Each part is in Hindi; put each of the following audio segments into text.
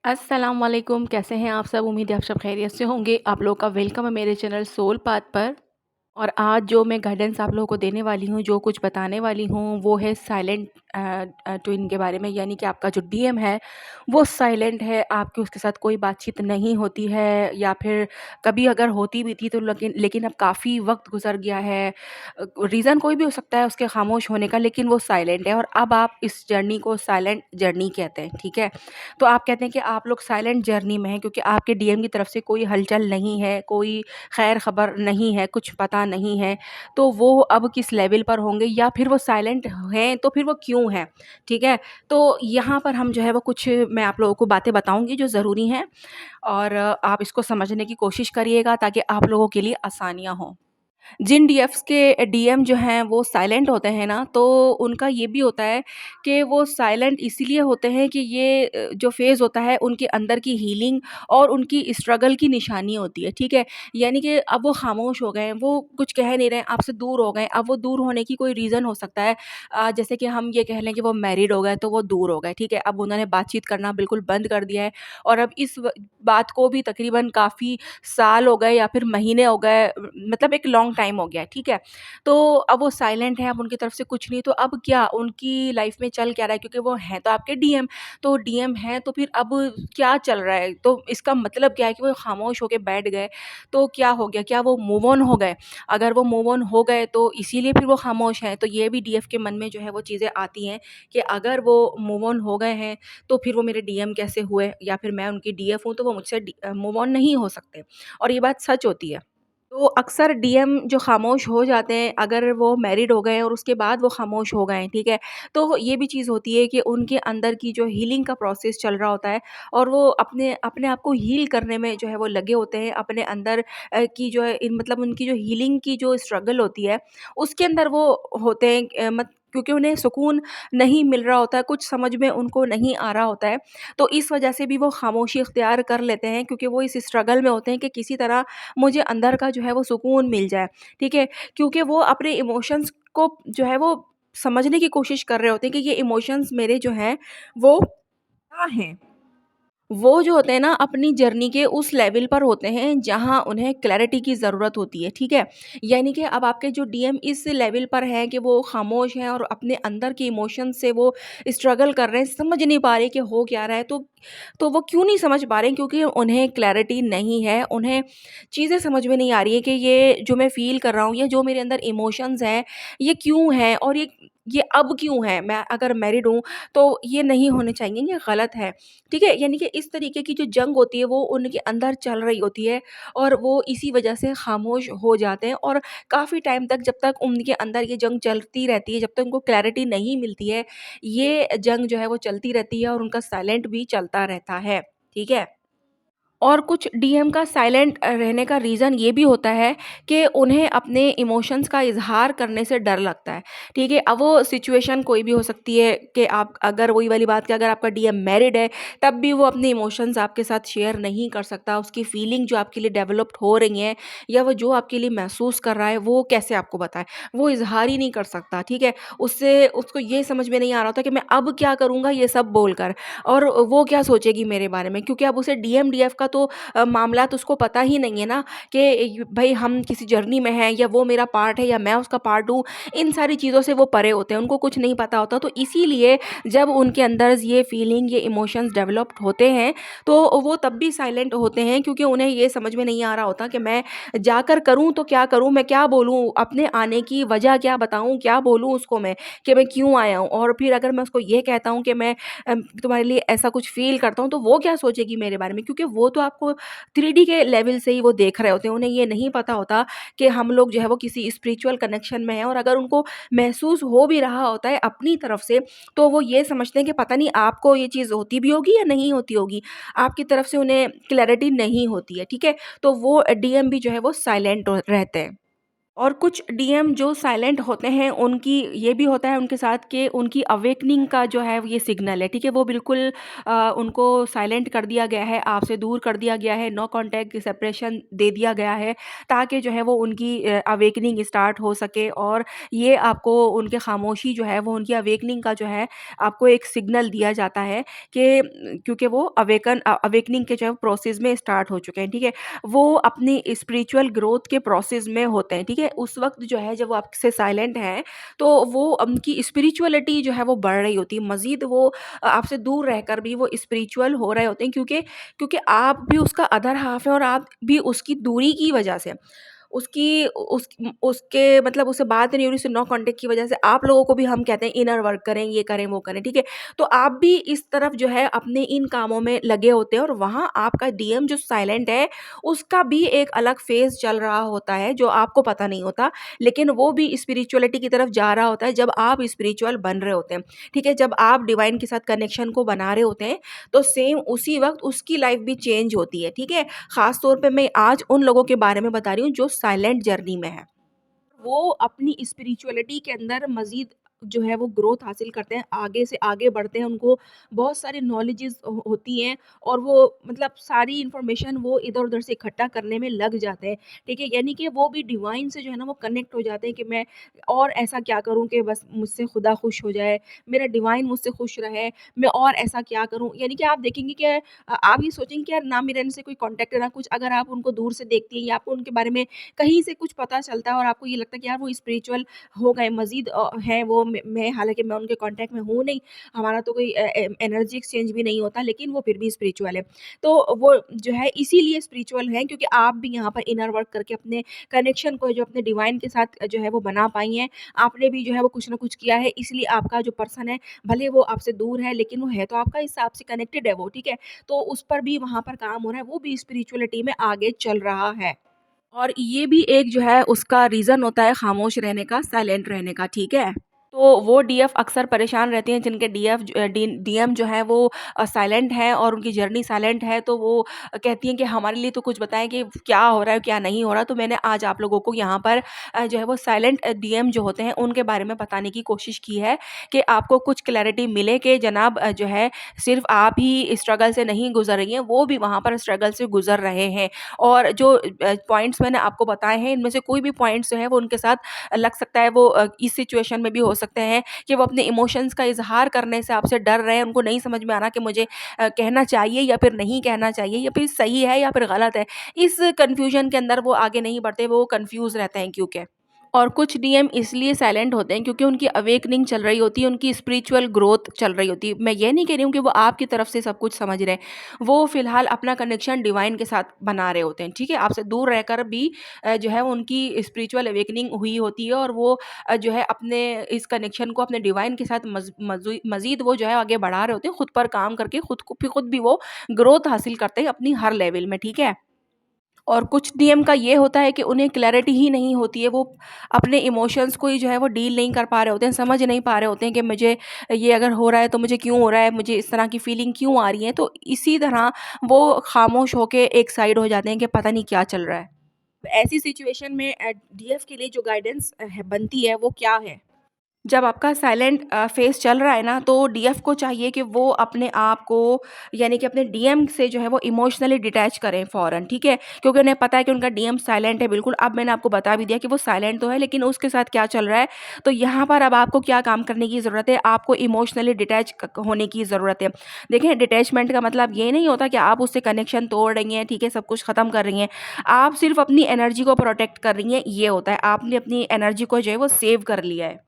अस्सलाम वालेकुम, कैसे हैं आप सब? उम्मीद है आप सब खैरियत से होंगे। आप लोगों का वेलकम है मेरे चैनल सोल पाथ पर। और आज जो मैं गाइडेंस आप लोगों को देने वाली हूँ, जो कुछ बताने वाली हूँ, वो है साइलेंट ट्विन के बारे में। यानी कि आपका जो डीएम है, वो साइलेंट है, आपकी उसके साथ कोई बातचीत नहीं होती है, या फिर कभी अगर होती भी थी तो लेकिन लेकिन अब काफ़ी वक़्त गुज़र गया है। रीज़न कोई भी हो सकता है उसके खामोश होने का, लेकिन वो साइलेंट है और अब आप इस जर्नी को साइलेंट जर्नी कहते हैं, ठीक है? तो आप कहते हैं कि आप लोग साइलेंट जर्नी में हैं क्योंकि आपके डीएम की तरफ से कोई हलचल नहीं है, कोई खैर खबर नहीं है, कुछ पता नहीं है। तो वो अब किस लेवल पर होंगे, या फिर वो साइलेंट हैं तो फिर वो क्यों हैं? ठीक है? तो यहाँ पर हम जो है वो कुछ मैं आप लोगों को बातें बताऊँगी जो ज़रूरी हैं, और आप इसको समझने की कोशिश करिएगा ताकि आप लोगों के लिए आसानियाँ हों। जिन डीएफ्स के डीएम जो हैं वो साइलेंट होते हैं ना, तो उनका ये भी होता है कि वो साइलेंट इसीलिए होते हैं कि ये जो फ़ेज़ होता है उनके अंदर की हीलिंग और उनकी स्ट्रगल की निशानी होती है, ठीक है? यानी कि अब वो खामोश हो गए हैं, वो कुछ कह नहीं रहे हैं, आपसे दूर हो गए हैं। अब वो दूर होने की कोई रीज़न हो सकता है, जैसे कि हम ये कह लें कि वो मैरिड हो गए तो वो दूर हो गए, ठीक है? अब उन्होंने बातचीत करना बिल्कुल बंद कर दिया है, और अब इस बात को भी तकरीबन काफ़ी साल हो गए या फिर महीने हो गए, मतलब एक लॉन्ग टाइम हो गया है, ठीक है? तो अब वो साइलेंट हैं, अब उनकी तरफ से कुछ नहीं, तो अब क्या उनकी लाइफ़ में चल क्या रहा है? क्योंकि वो हैं तो आपके डीएम, तो डीएम हैं तो फिर अब क्या चल रहा है? तो इसका मतलब क्या है कि वो खामोश होके बैठ गए, तो क्या हो गया? क्या वो मूव ऑन हो गए? अगर वो मूव ऑन हो गए तो इसीलिए फिर वो खामोश हैं, तो ये भी डीएफ के मन में जो है वो चीज़ें आती हैं कि अगर वो मूव ऑन हो गए हैं, तो फिर वो मेरे डीएम कैसे हुए? या फिर मैं उनकी डीएफ हूँ तो वो मुझसे मूव ऑन नहीं हो सकते, और ये बात सच होती है। तो अक्सर डीएम जो खामोश हो जाते हैं, अगर वो मैरिड हो गए हैं और उसके बाद वो खामोश हो गए हैं, ठीक है? तो ये भी चीज़ होती है कि उनके अंदर की जो हीलिंग का प्रोसेस चल रहा होता है, और वो अपने अपने आप को हील करने में जो है वो लगे होते हैं। अपने अंदर की जो है मतलब उनकी जो हीलिंग की जो स्ट्रगल होती है, उसके अंदर वो होते हैं, क्योंकि उन्हें सुकून नहीं मिल रहा होता है, कुछ समझ में उनको नहीं आ रहा होता है। तो इस वजह से भी वो खामोशी इख्तियार कर लेते हैं, क्योंकि वो इस स्ट्रगल में होते हैं कि किसी तरह मुझे अंदर का जो है वो सुकून मिल जाए, ठीक है? क्योंकि वो अपने इमोशंस को जो है वो समझने की कोशिश कर रहे होते हैं कि ये इमोशंस मेरे जो हैं वो क्या हैं? वो जो होते हैं ना अपनी जर्नी के उस लेवल पर होते हैं जहाँ उन्हें क्लैरिटी की ज़रूरत होती है, ठीक है? यानी कि अब आपके जो डीएम इस लेवल पर हैं कि वो खामोश हैं और अपने अंदर के इमोशन से वो स्ट्रगल कर रहे हैं, समझ नहीं पा रहे कि हो क्या रहा है। तो वो क्यों नहीं समझ पा रहे हैं? क्योंकि उन्हें क्लैरिटी नहीं है, उन्हें चीज़ें समझ में नहीं आ रही है कि ये जो मैं फ़ील कर रहा हूँ, ये जो मेरे अंदर इमोशंस हैं, ये क्यों हैं और ये अब क्यों हैं? मैं अगर मैरिड हूँ, तो ये नहीं होने चाहिए, ये गलत है। ठीक है? यानी कि इस तरीके की जो जंग होती है वो उनके अंदर चल रही होती है, और वो इसी वजह से खामोश हो जाते हैं, और काफ़ी टाइम तक जब तक उनके अंदर ये जंग चलती रहती है, जब तक उनको क्लैरिटी नहीं मिलती है, ये जंग जो है वो चलती रहती है और उनका साइलेंट भी चलता रहता है। ठीक है? और कुछ डीएम का साइलेंट रहने का रीज़न ये भी होता है कि उन्हें अपने इमोशंस का इज़हार करने से डर लगता है, ठीक है? अब वो सिचुएशन कोई भी हो सकती है कि आप अगर वही वाली बात कि अगर आपका डीएम मैरिड है, तब भी वो अपने इमोशंस आपके साथ शेयर नहीं कर सकता। उसकी फीलिंग जो आपके लिए डेवलप्ड हो रही हैं, या वो जो आपके लिए महसूस कर रहा है, वो कैसे आपको बताए? वो इज़हार ही नहीं कर सकता, ठीक है? उससे उसको ये समझ में नहीं आ रहा होता कि मैं अब क्या करूँगा ये सब बोलकर, और वो क्या सोचेगी मेरे बारे में? क्योंकि अब उसे डीएम, डीएफ का तो मामलात उसको पता ही नहीं है ना, कि भई हम किसी जर्नी में हैं, या वो मेरा पार्ट है या मैं उसका पार्ट हूँ। इन सारी चीज़ों से वो परे होते हैं, उनको कुछ नहीं पता होता। तो इसीलिए जब उनके अंदर ये फीलिंग, ये इमोशंस डेवलप्ड होते हैं, तो वो तब भी साइलेंट होते हैं, क्योंकि उन्हें ये समझ में नहीं आ रहा होता कि मैं जाकर करूँ तो क्या करूँ? मैं क्या बोलूँ? अपने आने की वजह क्या बताऊँ? क्या बोलूँ उसको मैं कि मैं क्यों आया हूँ? और फिर अगर मैं उसको ये कहता हूँ कि मैं तुम्हारे लिए ऐसा कुछ फ़ील करता हूँ, तो वो क्या सोचेगी मेरे बारे में? क्योंकि वो तो आपको 3D के लेवल से ही वो देख रहे होते हैं। उन्हें ये नहीं पता होता कि हम लोग जो है वो किसी स्पिरिचुअल कनेक्शन में हैं, और अगर उनको महसूस हो भी रहा होता है अपनी तरफ से, तो वो ये समझते हैं कि पता नहीं आपको ये चीज़ होती भी होगी या नहीं होती होगी। आपकी तरफ से उन्हें क्लैरिटी नहीं होती है, ठीक है? तो वो डीएम भी जो है वो साइलेंट रहते हैं। और कुछ डीएम जो साइलेंट होते हैं, उनकी ये भी होता है उनके साथ कि उनकी अवेकनिंग का जो है ये सिग्नल है, ठीक है? वो बिल्कुल उनको साइलेंट कर दिया गया है, आपसे दूर कर दिया गया है, नो कॉन्टैक्ट सेपरेशन दे दिया गया है, ताकि जो है वो उनकी अवेकनिंग स्टार्ट हो सके। और ये आपको उनकी खामोशी जो है वो उनकी अवेकनिंग का जो है आपको एक सिग्नल दिया जाता है कि क्योंकि वो अवेकनिंग के जो है प्रोसेस में स्टार्ट हो चुके हैं, ठीक है? वो अपनी स्पिरिचुअल ग्रोथ के प्रोसेस में होते हैं, ठीक है? उस वक़्त जो है जब वो आपसे साइलेंट हैं, तो वो उनकी स्पिरिचुअलिटी जो है वो बढ़ रही होती है। मज़ीद वो आपसे दूर रहकर भी वो स्पिरिचुअल हो रहे होते हैं, क्योंकि क्योंकि आप भी उसका अदर हाफ़ हैं और आप भी उसकी दूरी की वजह से उसकी उसके मतलब उससे बात नहीं हो रही, उससे नो कॉन्टैक्ट की वजह से आप लोगों को भी हम कहते हैं इनर वर्क करें, ये करें, वो करें, ठीक है? तो आप भी इस तरफ जो है अपने इन कामों में लगे होते हैं और वहाँ आपका डीएम जो साइलेंट है, उसका भी एक अलग फ़ेज़ चल रहा होता है जो आपको पता नहीं होता, लेकिन वो भी स्पिरिचुअलिटी की तरफ जा रहा होता है जब आप स्पिरिचुअल बन रहे होते हैं, ठीक है? जब आप डिवाइन के साथ कनेक्शन को बना रहे होते हैं, तो सेम उसी वक़्त उसकी लाइफ़ भी चेंज होती है, ठीक है? ख़ास तौर पे मैं आज उन लोगों के बारे में बता रही हूँ जो साइलेंट जर्नी में हैं। वो अपनी स्पिरिचुअलिटी के अंदर मज़ीद जो है वो ग्रोथ हासिल करते हैं, आगे से आगे बढ़ते हैं, उनको बहुत सारी नॉलेजेस होती हैं और वो मतलब सारी इन्फॉर्मेशन वो इधर-उधर से इकट्ठा करने में लग जाते हैं, ठीक है? यानी कि वो भी डिवाइन से जो है ना वो कनेक्ट हो जाते हैं कि मैं और ऐसा क्या करूँ कि बस मुझसे खुदा खुश हो जाए, मेरा डिवाइन मुझसे खुश रहे, मैं और ऐसा क्या करूँ? यानी कि आप देखेंगे कि आप ये सोचेंगे कि यार ना मेरा इनसे कोई कॉन्टैक्ट है ना कुछ, अगर आप उनको दूर से देखती हैं या आपको उनके बारे में कहीं से कुछ पता चलता है और आपको ये लगता है कि यार वो स्पिरिचुअल हो गए, मज़ीद हैं वो, मैं हालाँकि मैं उनके कॉन्टैक्ट में हूँ नहीं, हमारा तो कोई एनर्जी एक्सचेंज भी नहीं होता, लेकिन वो फिर भी स्पिरिचुअल है। तो वो जो है इसीलिए स्पिरिचुअल हैं क्योंकि आप भी यहाँ पर इनर वर्क करके अपने कनेक्शन को जो अपने डिवाइन के साथ जो है वो बना पाई हैं। आपने भी जो है वो कुछ न कुछ किया है, इसलिए आपका जो पर्सन है, भले वो आपसे दूर है लेकिन वो है तो आपका हिस्सा, आपसे कनेक्टेड है वो, ठीक है? तो उस पर भी वहाँ पर काम हो रहा है, वो भी स्पिरिचुअलिटी में आगे चल रहा है। और ये भी एक जो है उसका रीज़न होता है खामोश रहने का, साइलेंट रहने का, ठीक है? तो वो डीएफ अक्सर परेशान रहती हैं जिनके डीएम जो हैं वो साइलेंट हैं और उनकी जर्नी साइलेंट है, तो वो कहती हैं कि हमारे लिए तो कुछ बताएँ कि क्या हो रहा है, क्या नहीं हो रहा। तो मैंने आज आप लोगों को यहाँ पर जो है वो साइलेंट डीएम जो होते हैं उनके बारे में बताने की कोशिश की है कि आपको कुछ क्लैरिटी मिले कि जनाब जो है सिर्फ़ आप ही स्ट्रगल से नहीं गुज़र रही हैं, वो भी वहाँ पर स्ट्रगल से गुज़र रहे हैं। और जो पॉइंट्स मैंने आपको बताए हैं, इनमें से कोई भी पॉइंट्स जो है वो उनके साथ लग सकता है, वो इस सिचुएशन में भी हो सकते हैं कि वो अपने इमोशंस का इज़हार करने से आपसे डर रहे हैं, उनको नहीं समझ में आ रहा कि मुझे कहना चाहिए या फिर नहीं कहना चाहिए, या फिर सही है या फिर गलत है। इस कन्फ्यूज़न के अंदर वो आगे नहीं बढ़ते, वो कन्फ्यूज़ रहते हैं क्योंकि। और कुछ डीएम इसलिए साइलेंट होते हैं क्योंकि उनकी अवेकनिंग चल रही होती है, उनकी स्पिरिचुअल ग्रोथ चल रही होती है। मैं ये नहीं कह रही हूँ कि वो आपकी तरफ से सब कुछ समझ रहे हैं। वो फ़िलहाल अपना कनेक्शन डिवाइन के साथ बना रहे होते हैं, ठीक है? आपसे दूर रहकर भी जो है उनकी स्पिरिचुअल अवेकनिंग हुई होती है और वो जो है अपने इस कनेक्शन को अपने डिवाइन के साथ मज़ीद वो जो है आगे बढ़ा रहे होते हैं, खुद पर काम करके खुद भी वो ग्रोथ हासिल करते हैं अपनी हर लेवल में, ठीक है? और कुछ डीएम का ये होता है कि उन्हें क्लैरिटी ही नहीं होती है, वो अपने इमोशंस को ही जो है वो डील नहीं कर पा रहे होते हैं, समझ नहीं पा रहे होते हैं कि मुझे ये अगर हो रहा है तो मुझे क्यों हो रहा है, मुझे इस तरह की फीलिंग क्यों आ रही है। तो इसी तरह वो खामोश होके एक साइड हो जाते हैं कि पता नहीं क्या चल रहा है। ऐसी सिचुएशन में डीएफ के लिए जो गाइडेंस बनती है वो क्या है? जब आपका साइलेंट फ़ेज़ चल रहा है ना, तो डीएफ को चाहिए कि वो अपने आप को, यानी कि अपने डीएम से जो है वो इमोशनली डिटैच करें फ़ौरन, ठीक है? क्योंकि उन्हें पता है कि उनका डीएम साइलेंट है बिल्कुल। अब मैंने आपको बता भी दिया कि वो साइलेंट तो है, लेकिन उसके साथ क्या चल रहा है। तो यहाँ पर अब आपको क्या काम करने की ज़रूरत है, आपको इमोशनली डिटैच होने की ज़रूरत है। देखिए, डिटैचमेंट का मतलब ये नहीं होता कि आप उससे कनेक्शन तोड़ रही हैं, ठीक है, सब कुछ ख़त्म कर रही हैं। आप सिर्फ़ अपनी एनर्जी को प्रोटेक्ट कर रही हैं, ये होता है। आपने अपनी एनर्जी को जो है वो सेव कर लिया है।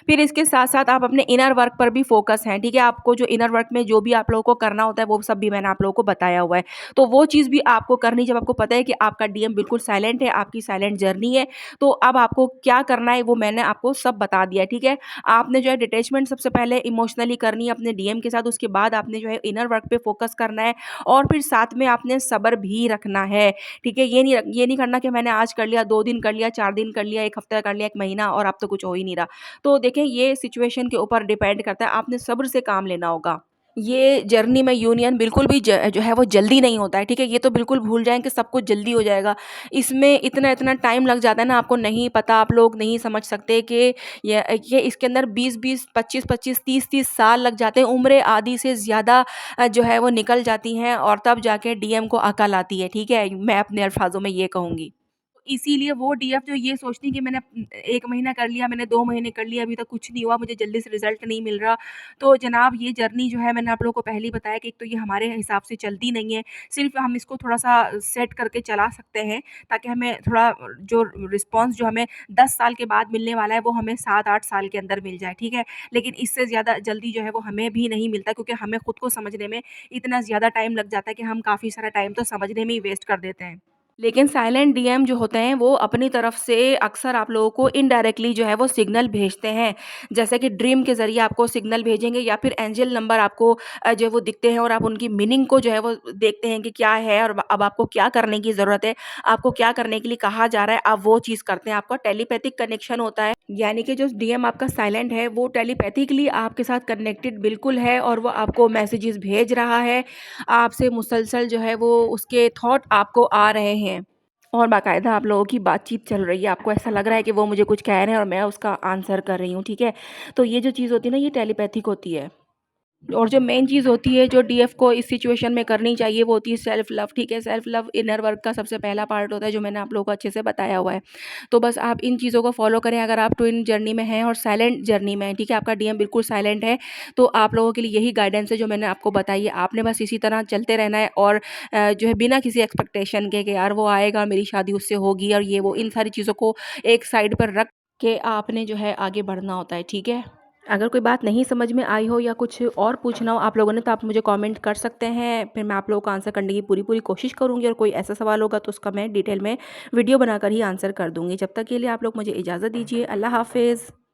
फिर इसके साथ-साथ आप अपने इनर वर्क पर भी फ़ोकस हैं, ठीक है? आपको जो इनर वर्क में जो भी आप लोगों को करना होता है, वो सब भी मैंने आप लोगों को बताया हुआ है। तो वो चीज़ भी आपको करनी, जब आपको पता है कि आपका डीएम बिल्कुल साइलेंट है, आपकी साइलेंट जर्नी है, तो अब आपको क्या करना है, वो मैंने आपको सब बता दिया है, ठीक है? आपने जो है डिटैचमेंट सबसे पहले इमोशनली करनी है अपने डीएम के साथ, उसके बाद आपने जो है इनर वर्क पे फ़ोकस करना है और फिर साथ में आपने सब्र भी रखना है, ठीक है? ये नहीं करना कि मैंने आज कर लिया, 2 दिन कर लिया, 4 दिन कर लिया, 1 हफ़्ता कर लिया, 1 महीना और अब तो कुछ हो ही नहीं रहा। तो देखें, ये सिचुएशन के ऊपर डिपेंड करता है, आपने सब्र से काम लेना होगा। ये जर्नी में यूनियन बिल्कुल भी जो है वो जल्दी नहीं होता है, ठीक है? ये तो बिल्कुल भूल जाएँ कि सब कुछ जल्दी हो जाएगा। इसमें इतना-इतना टाइम लग जाता है ना, आपको नहीं पता, आप लोग नहीं समझ सकते कि ये इसके अंदर 20-20, 25-25, 30-30 साल लग जाते हैं, उम्रें आधी से ज़्यादा जो है वो निकल जाती हैं और तब जाके डीएम को अकल आती है, ठीक है? मैं अपने अल्फ़ाज़ों में ये कहूँगी। इसीलिए वो डीएफ जो ये सोचती है कि मैंने 1 महीना कर लिया, मैंने 2 महीने कर लिया, अभी तक कुछ नहीं हुआ, मुझे जल्दी से रिज़ल्ट नहीं मिल रहा। तो जनाब ये जर्नी जो है मैंने आप लोगों को पहले ही बताया कि एक तो ये हमारे हिसाब से चलती नहीं है, सिर्फ़ हम इसको थोड़ा-सा सेट करके चला सकते हैं ताकि हमें थोड़ा जो रिस्पॉन्स जो हमें 10 साल के बाद मिलने वाला है वो हमें 7-8 साल के अंदर मिल जाए, ठीक है? लेकिन इससे ज़्यादा जल्दी जो है वो हमें भी नहीं मिलता क्योंकि हमें खुद को समझने में इतना ज़्यादा टाइम लग जाता है कि हम काफ़ी सारा टाइम तो समझने में ही वेस्ट कर देते हैं। लेकिन साइलेंट डीएम जो होते हैं वो अपनी तरफ से अक्सर आप लोगों को इनडायरेक्टली जो है वो सिग्नल भेजते हैं। जैसे कि ड्रीम के ज़रिए आपको सिग्नल भेजेंगे या फिर एंजल नंबर आपको जो है वो दिखते हैं और आप उनकी मीनिंग को जो है वो देखते हैं कि क्या है और अब आपको क्या करने की ज़रूरत है, आपको क्या करने के लिए कहा जा रहा है, आप वो चीज़ करते हैं। आपका टेलीपैथिक कनेक्शन होता है, यानी कि जो डीएम आपका साइलेंट है वो टेलीपैथिकली आपके साथ कनेक्टेड बिल्कुल है और वो आपको मैसेजेस भेज रहा है। आपसे मुसलसल जो है वो उसके थॉट आपको आ रहे हैं। और बाकायदा आप लोगों की बातचीत चल रही है, आपको ऐसा लग रहा है कि वो मुझे कुछ कह रहे हैं और मैं उसका आंसर कर रही हूँ, ठीक है? तो ये जो चीज़ होती है ना, ये टेलीपैथिक होती है। और जो मेन चीज़ होती है जो डीएफ को इस सिचुएशन में करनी चाहिए वो होती है सेल्फ लव, ठीक है? सेल्फ लव इनर वर्क का सबसे पहला पार्ट होता है जो मैंने आप लोगों को अच्छे से बताया हुआ है। तो बस आप इन चीज़ों को फ़ॉलो करें अगर आप ट्विन जर्नी में हैं और साइलेंट जर्नी में हैं, ठीक है? आपका डीएम बिल्कुल साइलेंट है, तो आप लोगों के लिए यही गाइडेंस है जो मैंने आपको बताई है। आपने बस इसी तरह चलते रहना है और जो है बिना किसी एक्सपेक्टेशन के कि यार वो आएगा, मेरी शादी उससे होगी और ये वो, इन सारी चीज़ों को एक साइड पर रख के आपने जो है आगे बढ़ना होता है, ठीक है? अगर कोई बात नहीं समझ में आई हो या कुछ और पूछना हो आप लोगों ने तो आप मुझे कमेंट कर सकते हैं, फिर मैं आप लोगों को आंसर करने की पूरी-पूरी कोशिश करूँगी और कोई ऐसा सवाल होगा तो उसका मैं डिटेल में वीडियो बनाकर ही आंसर कर दूँगी। जब तक के लिए आप लोग मुझे इजाज़त दीजिए। अल्लाह हाफ़िज़।